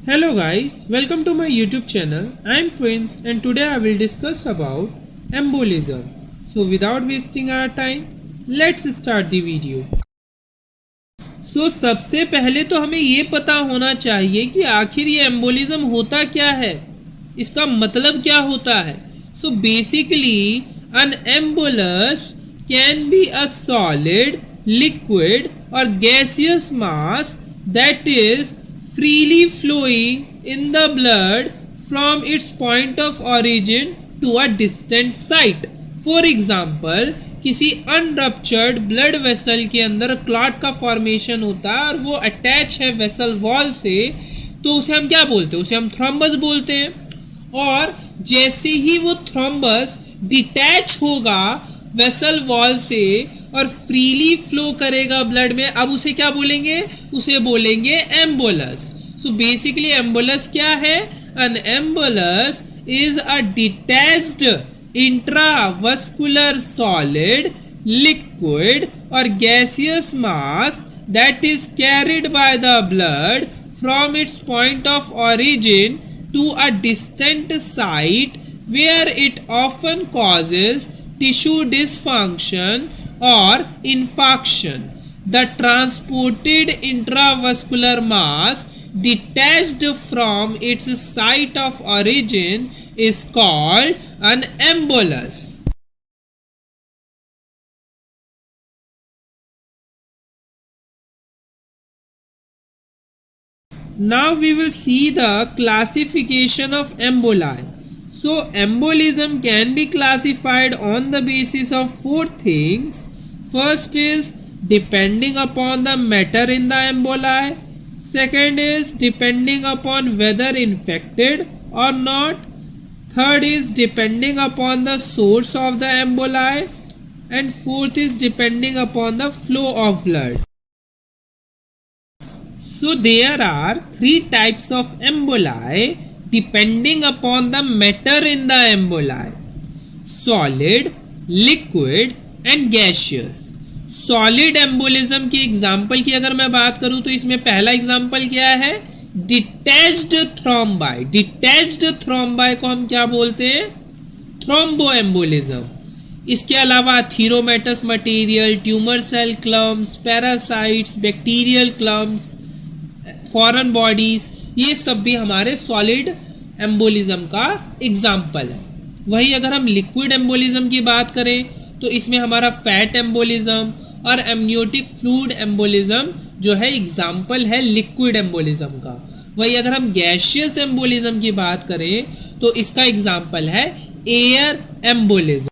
Hello guys, welcome to my YouTube channel. I am Prince and today I will discuss about embolism. So without wasting our time, let's start the video. So सबसे पहले तो हमें ये पता होना चाहिए कि आखिर ये एम्बोलिज्म होता क्या है, इसका मतलब क्या होता है. So basically an embolus can be a solid, liquid or gaseous mass that is freely flowing in the blood from its point of origin to a distant site. For example, किसी अनरप्चर्ड blood vessel के अंदर clot का formation होता है और वो attach है vessel wall से, तो उसे हम क्या बोलते हैं? उसे हम थ्रोम्बस बोलते हैं. और जैसे ही वो थ्रोम्बस डिटैच होगा वेसल वॉल से और फ्रीली फ्लो करेगा ब्लड में, अब उसे क्या बोलेंगे? उसे बोलेंगे एम्बोलस. सो बेसिकली एम्बोलस क्या है? An embolus is a detached intravascular solid, liquid or gaseous mass that is carried by the blood from its point of origin to a distant site where it often causes tissue dysfunction or infarction. The transported intravascular mass detached from its site of origin is called an embolus. Now we will see the classification of emboli. So embolism can be classified on the basis of four things. First is depending upon the matter in the emboli. Second is depending upon whether infected or not. Third is depending upon the source of the emboli. And fourth is depending upon the flow of blood. So there are three types of emboli depending upon the matter in the emboli: solid, liquid and gaseous. Solid embolism की example की अगर मैं बात करूं तो इसमें पहला example क्या है? Detached thrombi. डिटैच्ड थ्रोम्बाई को हम क्या बोलते हैं? Thromboembolism. इसके अलावा atheromatous material, tumour cell clumps, parasites, bacterial clumps, foreign bodies, ये सब भी हमारे सॉलिड एम्बोलिज्म का एग्जाम्पल है. वही अगर हम लिक्विड एम्बोलिज्म की बात करें तो इसमें हमारा फैट एम्बोलिज्म और एमनियोटिक फ्लूइड एम्बोलिज्म जो है एग्जाम्पल है लिक्विड एम्बोलिज्म का. वही अगर हम गैसियस एम्बोलिज्म की बात करें तो इसका एग्जाम्पल है air embolism.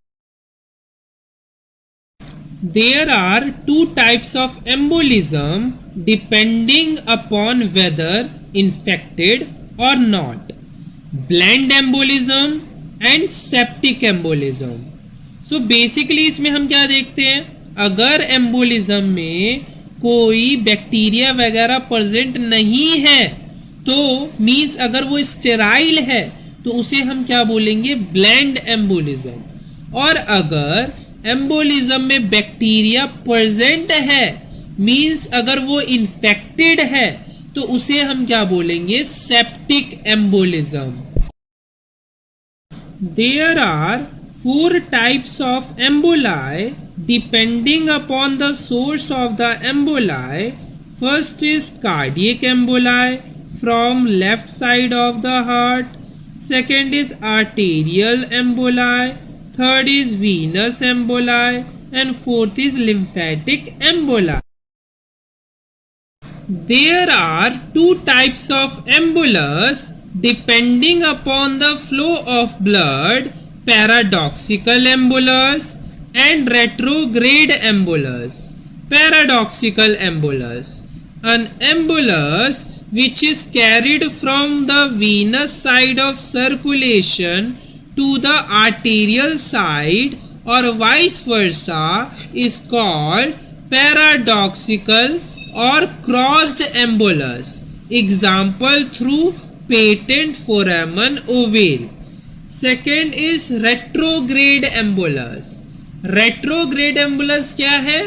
There are two types of embolism depending upon whether infected or not: blend embolism and septic embolism. So basically इसमें हम क्या देखते हैं? अगर एम्बोलिज्म में कोई बैक्टीरिया वगैरह प्रेजेंट नहीं है तो मीन्स अगर वो स्टेराइल है तो उसे हम क्या बोलेंगे? Blend embolism. और अगर एम्बोलिज्म में बैक्टीरिया प्रेजेंट है मीन्स अगर वो इन्फेक्टेड है तो उसे हम क्या बोलेंगे? Septic embolism. There are four types of emboli depending upon the source of the emboli. First is cardiac emboli from left side of the heart. Second is arterial emboli. Third is venous emboli. And fourth is lymphatic emboli. There are two types of embolus depending upon the flow of blood: paradoxical embolus and retrograde embolus. Paradoxical embolus: an embolus which is carried from the venous side of circulation to the arterial side or vice versa is called paradoxical or crossed embolus. Example through patent foramen ovale. Second is retrograde embolus. Retrograde embolus क्या है?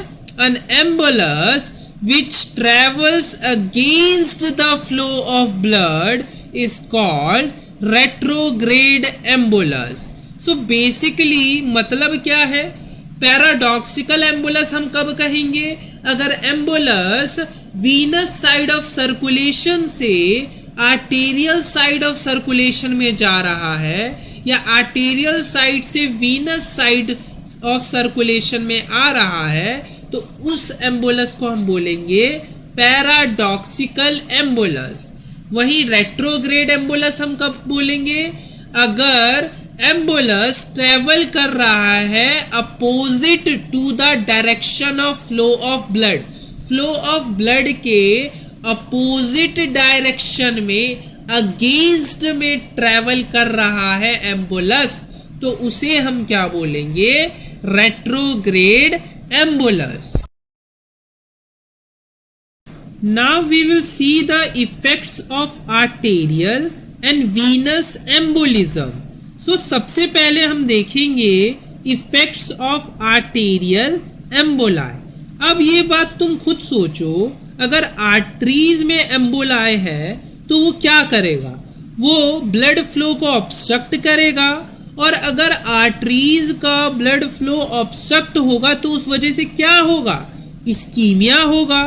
An embolus which travels against the flow of blood is called retrograde embolus. So basically मतलब क्या है, paradoxical एम्बुलस हम कब कहेंगे, अगर एम्बुलस Venus side of circulation से आर्टेरियल साइड ऑफ सर्कुलेशन में जा रहा है या आर्टेरियल साइड से वीनस साइड ऑफ सर्कुलेशन में आ रहा है, तो उस एम्बुलस को हम बोलेंगे पैराडॉक्सिकल एम्बुलस. वहीं रेट्रोग्रेड एम्बुलस हम कब बोलेंगे, अगर एम्बुलस ट्रेवल कर रहा है opposite to the direction of flow of blood, flow of blood के अपोजिट डायरेक्शन में, अगेंस्ट में ट्रेवल कर रहा है एम्बुलस, तो उसे हम क्या बोलेंगे, retrograde embolus. Now we will see the effects of arterial and venous embolism. So सबसे पहले हम देखेंगे effects of arterial emboli. अब ये बात तुम खुद सोचो, अगर आर्टरीज में एम्बोलाई है तो वो क्या करेगा, वो ब्लड फ्लो को ऑब्स्ट्रक्ट करेगा, और अगर आर्टरीज का ब्लड फ्लो ऑब्स्ट्रक्ट होगा तो उस वजह से क्या होगा, इस्कीमिया होगा.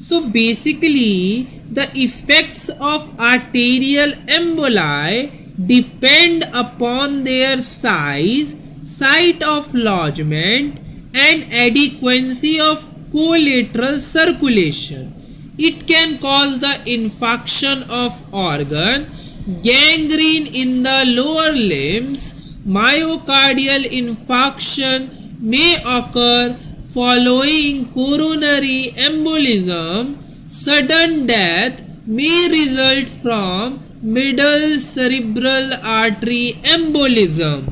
So basically the effects of arterial emboli depend upon their size, site of lodgement and adequacy of collateral circulation. It can cause the infarction of organ, gangrene in the lower limbs, myocardial infarction may occur following coronary embolism, sudden death may result from middle cerebral artery embolism.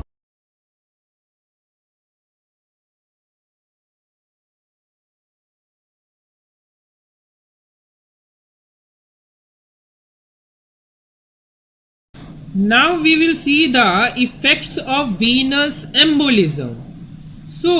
Now we will see the effects of venous embolism. So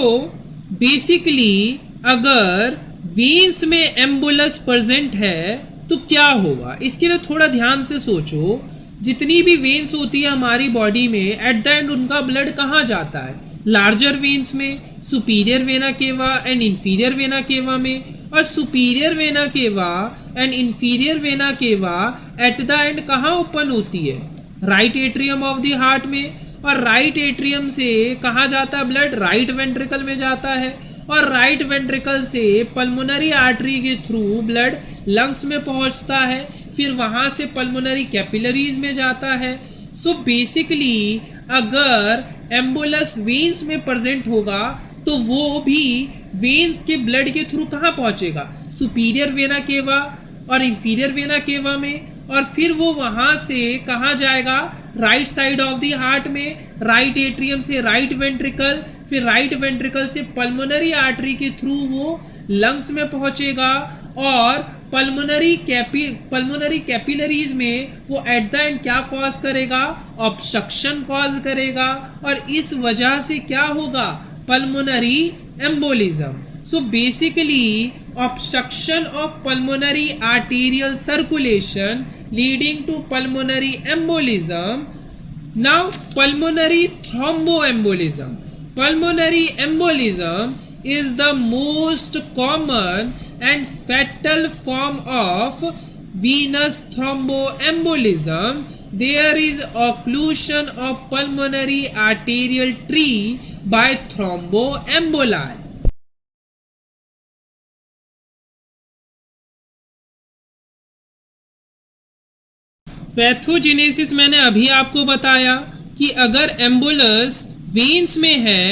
basically अगर veins में एम्बुलस present है तो क्या होगा, इसके लिए थोड़ा ध्यान से सोचो. जितनी भी वेन्स होती है हमारी बॉडी में, एट द एंड उनका ब्लड कहाँ जाता है, लार्जर वेन्स में, superior vena cava and inferior vena cava में, और superior vena cava and inferior vena केवा एट द एंड कहाँ ओपन होती है, right atrium of the heart में, और राइट एट्रियम से कहाँ जाता है ब्लड, राइट वेंट्रिकल में जाता है, और राइट वेंट्रिकल से पल्मोनरी आर्टरी के थ्रू ब्लड लंग्स में पहुंचता है, फिर वहाँ से पल्मोनरी कैपिलरीज में जाता है. सो बेसिकली अगर एम्बुलस वेन्स में प्रेजेंट होगा तो वो भी वेन्स के ब्लड के थ्रू कहाँ पहुँचेगा, सुपीरियर वेना केवा और इंफीरियर वेना केवा में, और फिर वो वहाँ से कहाँ जाएगा, right side of the heart में, राइट एट्रियम से राइट वेंट्रिकल, फिर राइट वेंट्रिकल से पल्मोनरी आर्टरी के थ्रू वो लंग्स में पहुँचेगा, और पल्मोनरी कैपिलरीज में वो एट द एंड क्या कॉज करेगा, ऑब्स्ट्रक्शन कॉज करेगा, और इस वजह से क्या होगा, pulmonary embolism. So basically obstruction of pulmonary arterial circulation leading to pulmonary embolism. Now pulmonary thromboembolism. Pulmonary embolism is the most common and fatal form of venous thromboembolism. There is occlusion of pulmonary arterial tree by thromboemboli. Pathogenesis मैंने अभी आपको बताया कि अगर एम्बुलस veins में है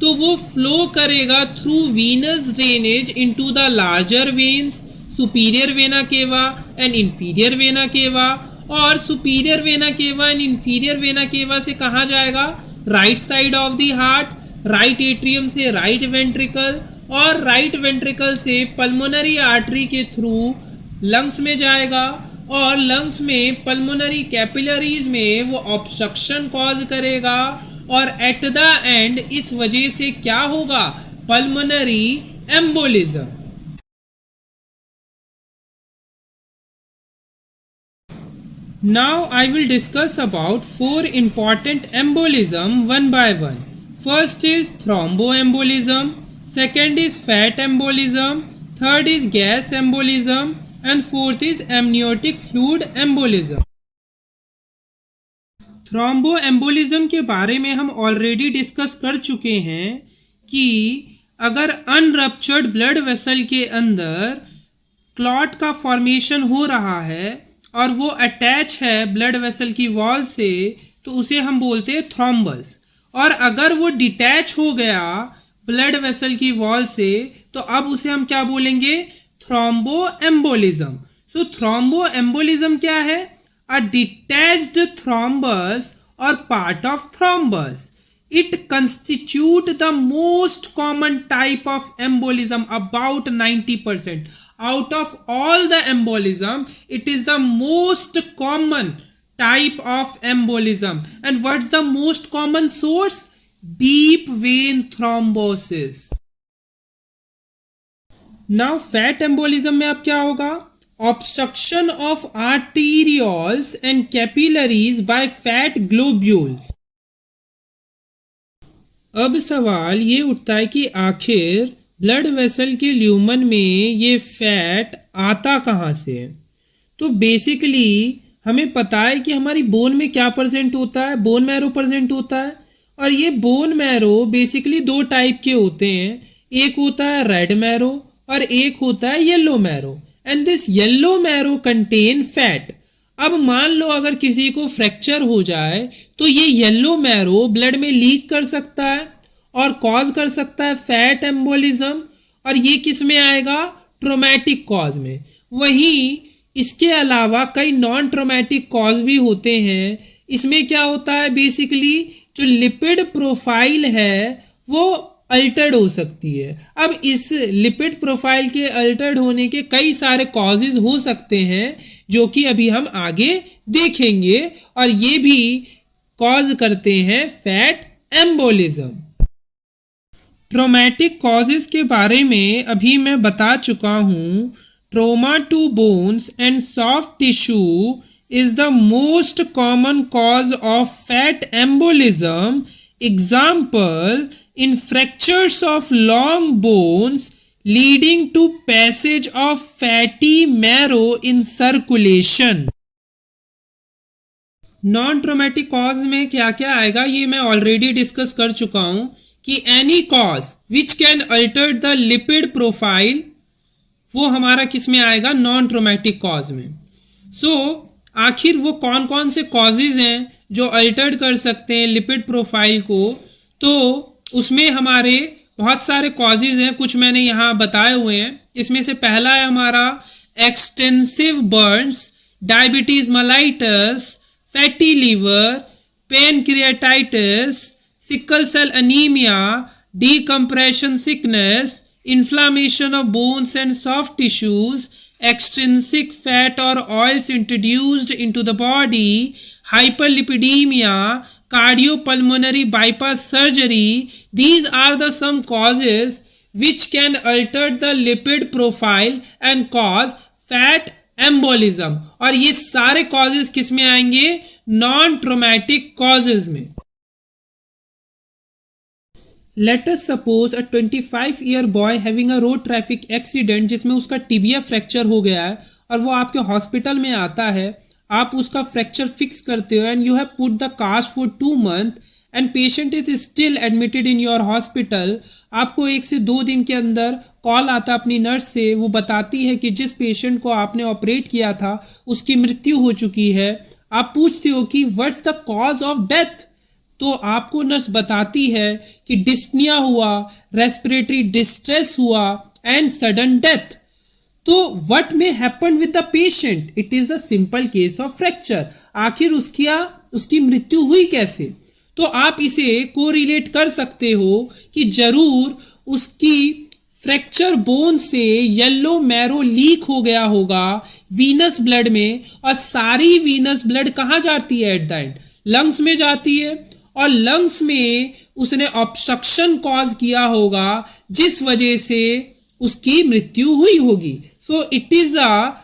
तो वो फ्लो करेगा through venous drainage into the larger veins, superior vena cava and inferior vena cava, और superior vena cava and inferior vena cava से कहाँ जाएगा, right side of the heart, right atrium से राइट वेंट्रिकल, और right ventricle से pulmonary artery के through lungs में जाएगा, और लंग्स में पल्मोनरी कैपिलरीज में वो ऑब्स्ट्रक्शन कॉज करेगा, और एट द एंड इस वजह से क्या होगा, pulmonary embolism. Now I will discuss about four important embolism one by one. First is thromboembolism, second is fat embolism, third is gas embolism and fourth is amniotic fluid embolism. Thromboembolism के बारे में हम already discuss कर चुके हैं कि अगर अनरप्चर्ड blood vessel के अंदर क्लॉट का फॉर्मेशन हो रहा है और वो अटैच है ब्लड वेसल की वॉल से तो उसे हम बोलते हैं थ्रोम्बस। और अगर वो डिटैच हो गया ब्लड वेसल की वॉल से तो अब उसे हम क्या बोलेंगे, थ्रोम्बोएम्बोलिज्म। सो थ्रोम्बोएम्बोलिज्म क्या है, a detached thrombus or part of thrombus. It constitutes the most common type of embolism, about 90%. Out of all the embolism, it is the most common type of embolism. And what's the most common source? Deep vein thrombosis. Now fat embolism में अब क्या होगा, obstruction of arterioles and capillaries by fat globules. अब सवाल ये उठता है कि आखिर ब्लड वेसल के ल्यूमन में ये फैट आता कहाँ से है। तो बेसिकली हमें पता है कि हमारी बोन में क्या प्रेजेंट होता है, बोन मैरो प्रेजेंट होता है। और ये बोन मैरो बेसिकली दो टाइप के होते हैं, एक होता है रेड मैरो और एक होता है yellow marrow. And this yellow marrow contain fat. अब मान लो अगर किसी को फ्रैक्चर हो जाए तो ये येलो मैरो ब्लड में लीक कर सकता है और कॉज कर सकता है फैट एम्बोलिज्म। और ये किस में आएगा, ट्रोमैटिक कॉज में। वहीं इसके अलावा कई नॉन ट्रोमैटिक कॉज भी होते हैं। इसमें क्या होता है, बेसिकली जो लिपिड प्रोफाइल है वो अल्टर्ड हो सकती है। अब इस लिपिड प्रोफाइल के अल्टर्ड होने के कई सारे कॉजेज हो सकते हैं जो कि अभी हम आगे देखेंगे और ये भी कॉज करते हैं फैट एम्बोलिज्म। ट्रोमैटिक कॉजेज के बारे में अभी मैं बता चुका हूँ। Trauma to bones and soft tissue is the most common cause of fat embolism. Example, in fractures of long bones leading to passage of fatty marrow in circulation. Non traumatic cause में क्या क्या आएगा ये मैं already discuss कर चुका हूं कि any cause which can alter the lipid profile, वो हमारा किस में आएगा, नॉन ट्रोमैटिक कॉज में। सो आखिर वो कौन कौन से कॉजेज हैं जो अल्टर्ड कर सकते हैं लिपिड प्रोफाइल को, तो उसमें हमारे बहुत सारे कॉजेज हैं, कुछ मैंने यहाँ बताए हुए हैं। इसमें से पहला है हमारा extensive burns, diabetes mellitus, fatty liver, pancreatitis, sickle cell anaemia, decompression sickness, inflammation of bones and soft tissues, extrinsic fat or oils introduced into the body, hyperlipidemia, cardiopulmonary bypass surgery. These are the some causes which can alter the lipid profile and cause fat embolism. और ये सारे causes किस में आएंगे, non traumatic causes में। Let us suppose a 25-year boy having a road traffic accident जिसमें उसका tibia fracture हो गया है और वो आपके हॉस्पिटल में आता है। आप उसका फ्रैक्चर फिक्स करते हो and you have put the cast for 2 months and patient is still admitted in your hospital. आपको 1 से 2 दिन के अंदर कॉल आता अपनी नर्स से, वो बताती है कि जिस पेशेंट को आपने ऑपरेट किया था उसकी मृत्यु हो चुकी है। आप पूछते हो कि what's the cause of death, तो आपको नर्स बताती है कि डिस्पनिया हुआ, रेस्पिरेटरी डिस्ट्रेस हुआ एंड सडन डेथ। तो what may happen with the patient, it is a simple case of fracture. आखिर उसकी मृत्यु हुई कैसे, तो आप इसे कोरिलेट कर सकते हो कि जरूर उसकी फ्रैक्चर बोन से येलो मैरो लीक हो गया होगा वीनस ब्लड में, और सारी वीनस ब्लड कहाँ जाती है, एट द एंड लंग्स में जाती है, और लंग्स में उसने ऑब्स्ट्रक्शन कॉज किया होगा जिस वजह से उसकी मृत्यु हुई होगी। So it is a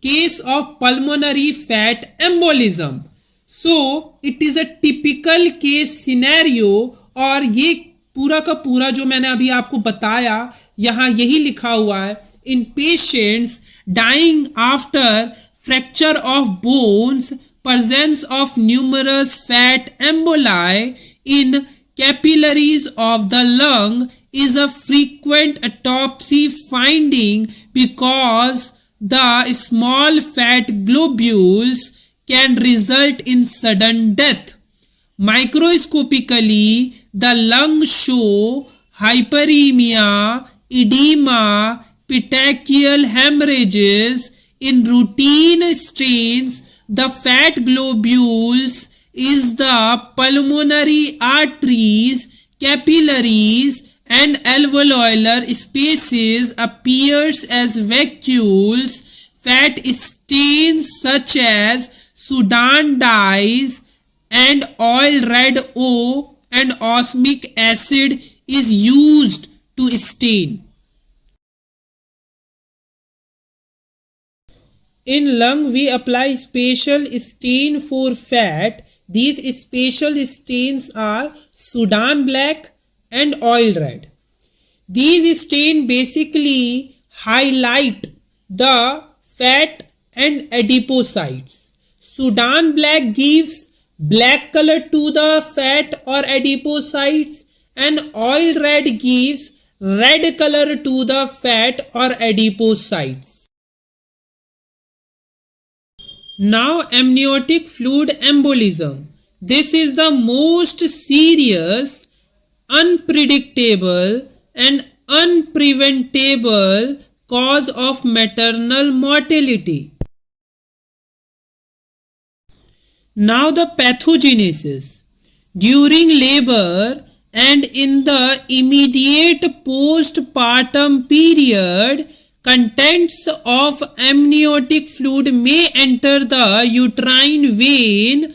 case of pulmonary fat embolism. So it is a typical case scenario, और ये पूरा का पूरा जो मैंने अभी आपको बताया यहाँ यही लिखा हुआ है. In patients dying after fracture of bones, presence of numerous fat emboli in capillaries of the lung is a frequent autopsy finding because the small fat globules can result in sudden death. Microscopically, the lungs show hyperemia, edema, petechial hemorrhages. In routine stains, the fat globules is the pulmonary arteries, capillaries, and alveolar spaces appears as vacuoles. Fat stains such as Sudan dyes and oil red O and osmic acid is used to stain. In lung, we apply special stain for fat. These special stains are Sudan black and oil red. These stains basically highlight the fat and adipocytes. Sudan black gives black color to the fat or adipocytes, and oil red gives red color to the fat or adipocytes. Now, amniotic fluid embolism. This is the most serious, unpredictable and unpreventable cause of maternal mortality. Now the pathogenesis. During labor and in the immediate postpartum period, contents of amniotic fluid may enter the uterine vein,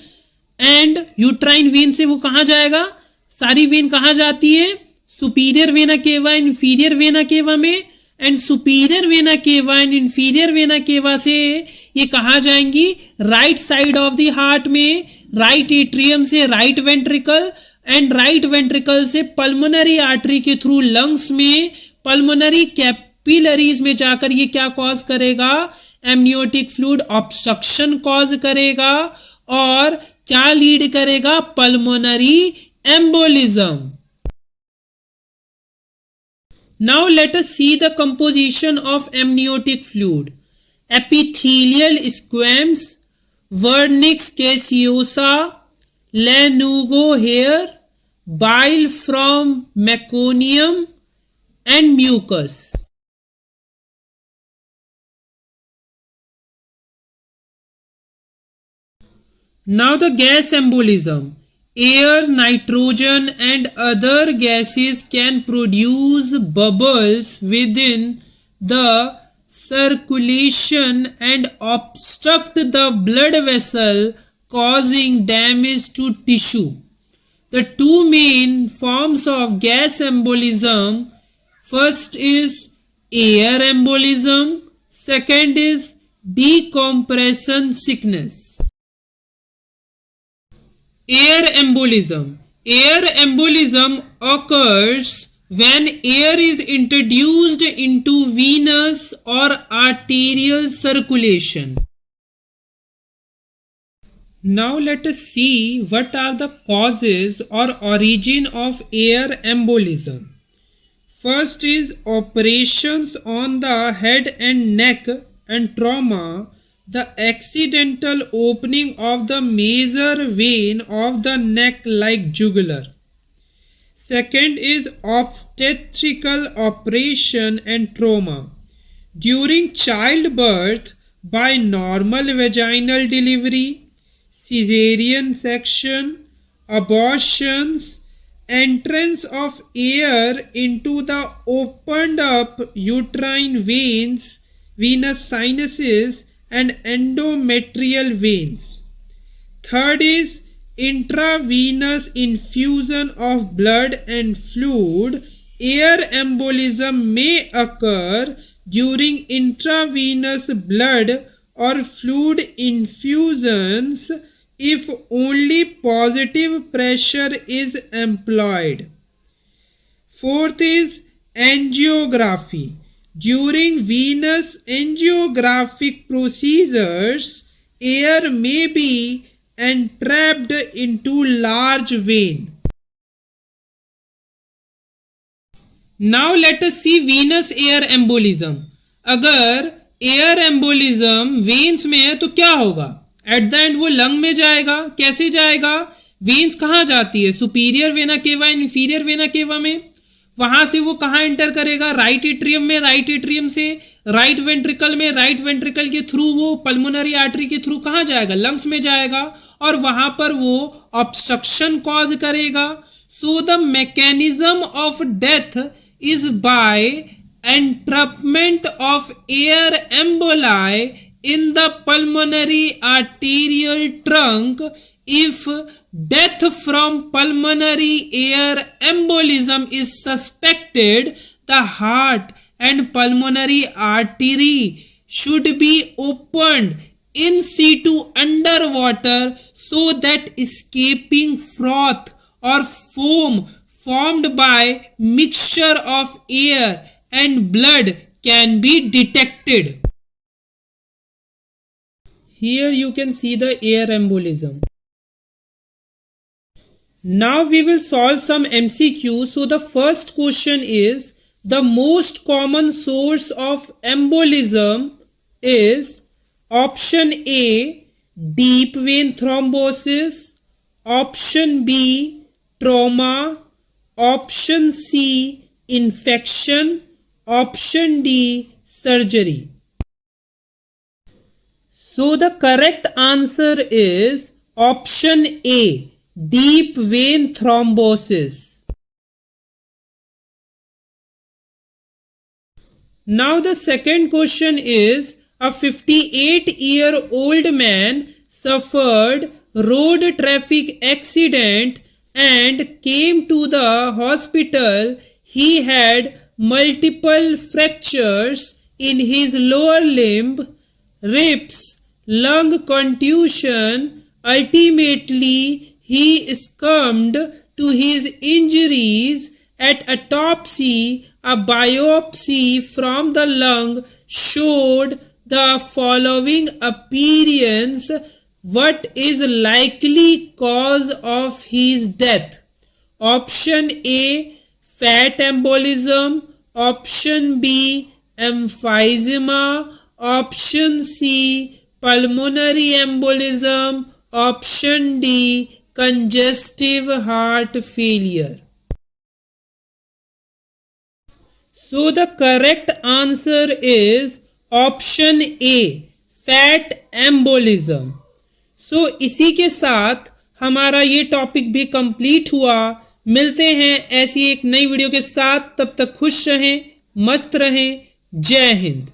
and uterine vein से वो कहाँ जाएगा? सारी when कहाँ जाती है? Superior vena cava, inferior vena cava में, and superior vena cava and inferior vena cava से ये कहाँ जाएंगी? Right side of the heart में, राइट एट्रियम से right ventricle, and right ventricle से पल्मोनरी आर्टरी के थ्रू लंग्स में, पल्मोनरी कैपिलरीज में जाकर ये क्या कॉज करेगा? एमनियोटिक फ्लूइड ऑब्स्ट्रक्शन कॉज करेगा और क्या लीड करेगा? Pulmonary embolism. Now let us see the composition of amniotic fluid. Epithelial squamous, vernix caseosa, lanugo hair, bile from meconium, and mucus. Now the gas embolism. Air, nitrogen and other gases can produce bubbles within the circulation and obstruct the blood vessel, causing damage to tissue. The two main forms of gas embolism, first is air embolism, second is decompression sickness. Air embolism. Air embolism occurs when air is introduced into venous or arterial circulation. Now let us see what are the causes or origin of air embolism. First is operations on the head and neck and trauma, the accidental opening of the major vein of the neck like jugular. Second is obstetrical operation and trauma. During childbirth by normal vaginal delivery, cesarean section, abortions, entrance of air into the opened up uterine veins, venous sinuses, and endometrial veins. Third is intravenous infusion of blood and fluid. Air embolism may occur during intravenous blood or fluid infusions if only positive pressure is employed. Fourth is angiography. During venous angiographic procedures, air may be entrapped into large vein. Now let us see venous air embolism. अगर air embolism veins में है तो क्या होगा? At the end वो lung में जाएगा. कैसे जाएगा? वेन्स कहाँ जाती है? Superior vena cava, inferior vena cava में. वहां से वो कहाँ एंटर करेगा? राइट एट्रियम में. राइट एट्रियम से राइट वेंट्रिकल में. राइट वेंट्रिकल के थ्रू वो पल्मोनरी आर्टरी के थ्रू कहाँ जाएगा? लंग्स में जाएगा और वहां पर वो ऑब्स्ट्रक्शन कॉज करेगा. So the mechanism of death is by entrapment of air emboli in the pulmonary arterial trunk. If death from pulmonary air embolism is suspected, the heart and pulmonary artery should be opened in situ underwater so that escaping froth or foam formed by mixture of air and blood can be detected. Here you can see the air embolism. Now we will solve some MCQs. So the first question is, the most common source of embolism is option A, deep vein thrombosis, option B, trauma, option C, infection, option D, surgery. So the correct answer is option A, deep vein thrombosis. Now the second question is, a 58-year-old man suffered road traffic accident and came to the hospital. He had multiple fractures in his lower limb, ribs, lung contusion. Ultimately, he succumbed to his injuries. At autopsy, a biopsy from the lung showed the following appearance. What is likely cause of his death? Option A, fat embolism. Option B, emphysema. Option C, pulmonary embolism. Option D, congestive heart failure. So the correct answer is option A, fat embolism. सो इसी के साथ हमारा ये topic भी complete हुआ. मिलते हैं ऐसी एक नई वीडियो के साथ. तब तक खुश रहें, मस्त रहें. जय हिंद.